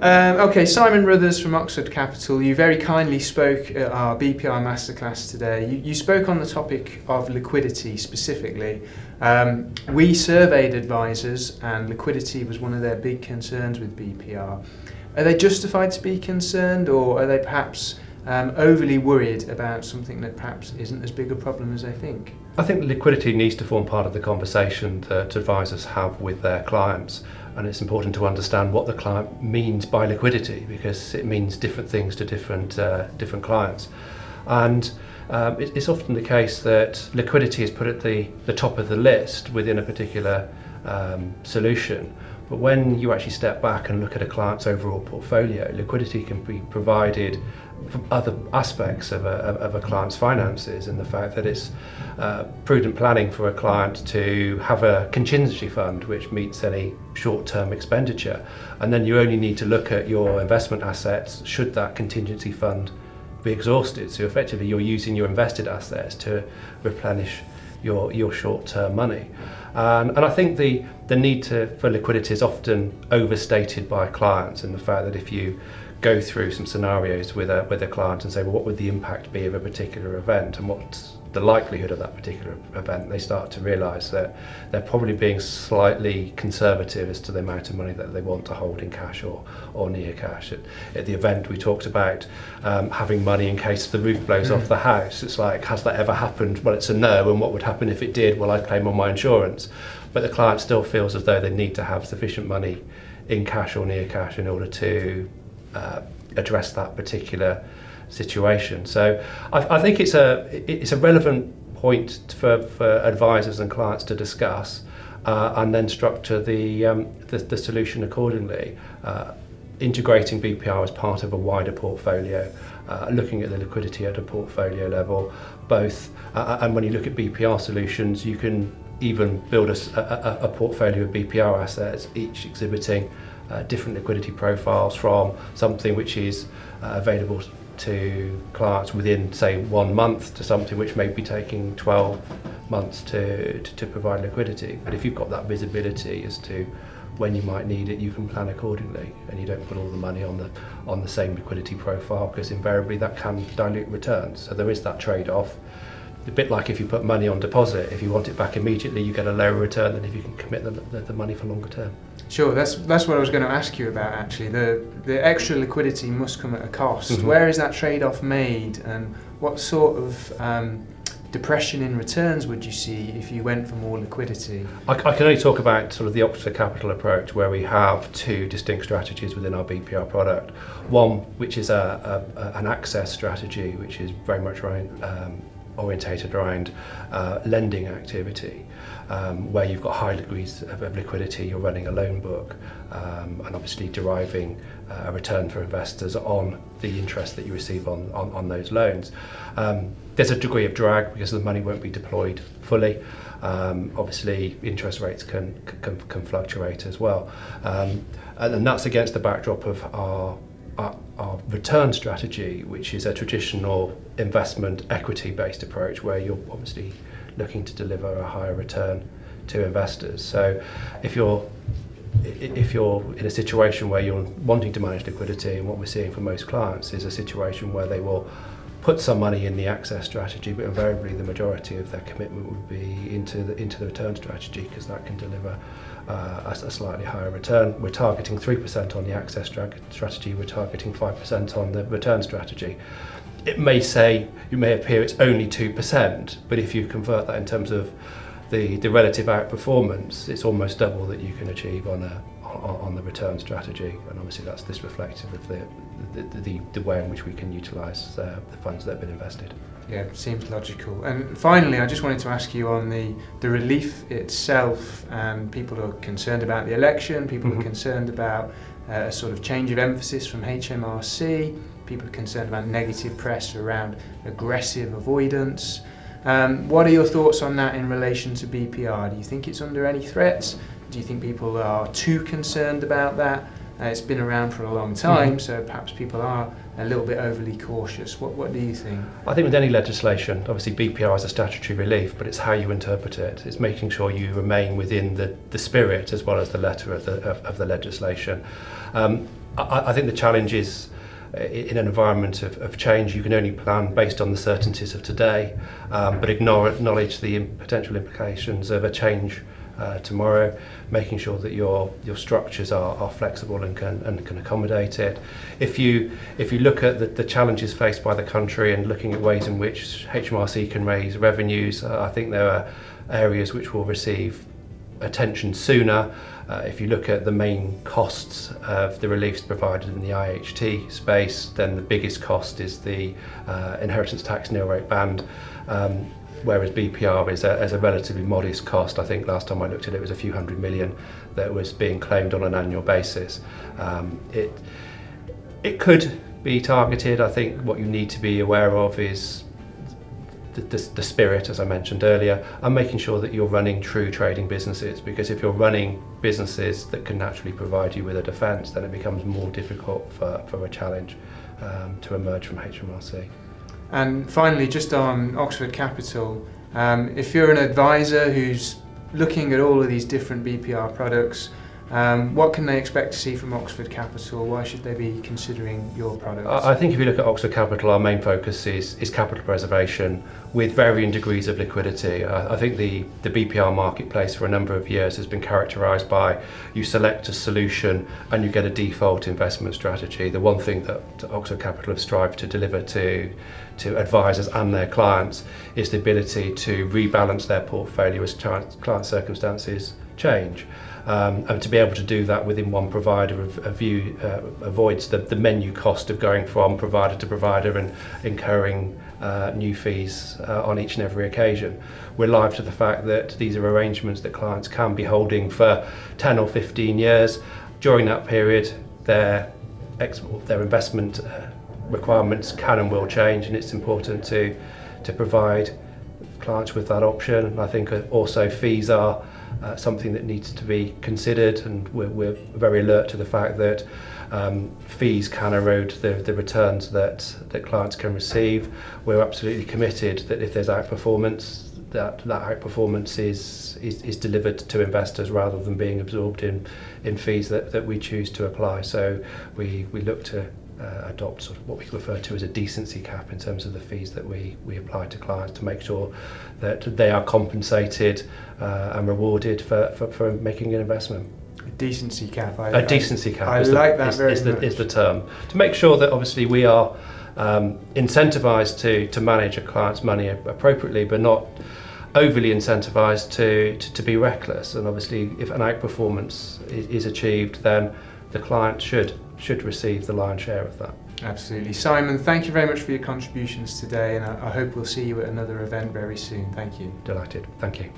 Okay, Simon Ruthers from Oxford Capital. You very kindly spoke at our BPR masterclass today. You spoke on the topic of liquidity specifically. We surveyed advisors and liquidity was one of their big concerns with BPR. Are they justified to be concerned, or are they perhaps overly worried about something that perhaps isn't as big a problem as they think? I think liquidity needs to form part of the conversation that advisors have with their clients, and it's important to understand what the client means by liquidity, because it means different things to different clients. And it's often the case that liquidity is put at the top of the list within a particular solution. But when you actually step back and look at a client's overall portfolio, liquidity can be provided from other aspects of a client's finances, and the fact that it's prudent planning for a client to have a contingency fund which meets any short-term expenditure, and then you only need to look at your investment assets should that contingency fund be exhausted. So effectively you're using your invested assets to replenish your short-term money. And I think the need for liquidity is often overstated by clients, and the fact that if you go through some scenarios with a client and say, well, what would the impact be of a particular event and what's the likelihood of that particular event, they start to realise that they're probably being slightly conservative as to the amount of money that they want to hold in cash or near cash. At the event we talked about having money in case the roof blows off the house. It's like, has that ever happened? Well, it's a no, and what would happen if it did? Well, I'd claim on my insurance. But the client still feels as though they need to have sufficient money in cash or near cash in order to address that particular situation. So I think it's a relevant point for advisors and clients to discuss, and then structure the solution accordingly. Integrating BPR as part of a wider portfolio, looking at the liquidity at a portfolio level, both, and when you look at BPR solutions, you can even build a portfolio of BPR assets, each exhibiting different liquidity profiles, from something which is available to clients within, say, 1 month, to something which may be taking 12 months to provide liquidity. But if you've got that visibility as to when you might need it, you can plan accordingly, and you don't put all the money on the same liquidity profile, because invariably that can dilute returns. So there is that trade-off. A bit like if you put money on deposit, if you want it back immediately, you get a lower return than if you can commit the money for longer term. Sure, that's what I was going to ask you about actually. The extra liquidity must come at a cost. Mm-hmm. Where is that trade-off made, and what sort of depression in returns would you see if you went for more liquidity? I can only talk about sort of the Oxford Capital approach, where we have two distinct strategies within our BPR product. One which is an access strategy, which is very much orientated around lending activity, where you've got high degrees of liquidity, you're running a loan book, and obviously deriving a return for investors on the interest that you receive on those loans. There's a degree of drag because the money won't be deployed fully. Obviously interest rates can fluctuate as well, and that's against the backdrop of our return strategy, which is a traditional investment equity-based approach, where you're obviously looking to deliver a higher return to investors. So if you're in a situation where you're wanting to manage liquidity, and what we're seeing for most clients is a situation where they will put some money in the access strategy, but invariably the majority of their commitment would be into the return strategy, because that can deliver a slightly higher return. We're targeting 3% on the access strategy, we're targeting 5% on the return strategy. It may appear it's only 2%, but if you convert that in terms of the relative outperformance, it's almost double that you can achieve on the return strategy, and obviously that's this reflective of the way in which we can utilise the funds that have been invested. Yeah, seems logical. And finally, I just wanted to ask you on the relief itself. And people are concerned about the election, people are concerned about a sort of change of emphasis from HMRC, people are concerned about negative press around aggressive avoidance. What are your thoughts on that in relation to BPR? Do you think it's under any threats? Do you think people are too concerned about that? It's been around for a long time, so perhaps people are a little bit overly cautious. What do you think? I think with any legislation, obviously BPR is a statutory relief, but it's how you interpret it. It's making sure you remain within the spirit as well as the letter of the legislation. I think the challenge is in an environment of change, you can only plan based on the certainties of today, but acknowledge the potential implications of a change tomorrow, making sure that your structures are flexible and can accommodate it. If you look at the challenges faced by the country and looking at ways in which HMRC can raise revenues, I think there are areas which will receive attention sooner. If you look at the main costs of the reliefs provided in the IHT space, then the biggest cost is the inheritance tax nil rate band, whereas BPR is a relatively modest cost. I think last time I looked at it, it was a few hundred million that was being claimed on an annual basis. It could be targeted. I think what you need to be aware of is the spirit, as I mentioned earlier, and making sure that you're running true trading businesses, because if you're running businesses that can naturally provide you with a defence, then it becomes more difficult for a challenge to emerge from HMRC. And finally, just on Oxford Capital, if you're an advisor who's looking at all of these different BPR products, what can they expect to see from Oxford Capital? Why should they be considering your products? I think if you look at Oxford Capital, our main focus is capital preservation with varying degrees of liquidity. I think the BPR marketplace for a number of years has been characterised by you select a solution and you get a default investment strategy. The one thing that Oxford Capital have strived to deliver to advisors and their clients is the ability to rebalance their portfolio as client circumstances change. And to be able to do that within one provider avoids the menu cost of going from provider to provider and incurring new fees on each and every occasion. We're alive to the fact that these are arrangements that clients can be holding for 10 or 15 years. During that period, their investment requirements can and will change, and it's important to provide clients with that option. And I think also fees are something that needs to be considered, and we're very alert to the fact that fees can erode the returns that clients can receive. We're absolutely committed that if there's outperformance, that outperformance is delivered to investors rather than being absorbed in fees that we choose to apply. So we look to adopt sort of what we refer to as a decency cap in terms of the fees that we apply to clients, to make sure that they are compensated and rewarded for making an investment. A decency cap. Decency cap. I like that very much. Is the term, to make sure that obviously we are incentivised to manage a client's money appropriately, but not overly incentivised to be reckless. And obviously, if an outperformance is achieved, then the client should receive the lion's share of that. Absolutely. Simon, thank you very much for your contributions today, and I hope we'll see you at another event very soon. Thank you. Delighted. Thank you.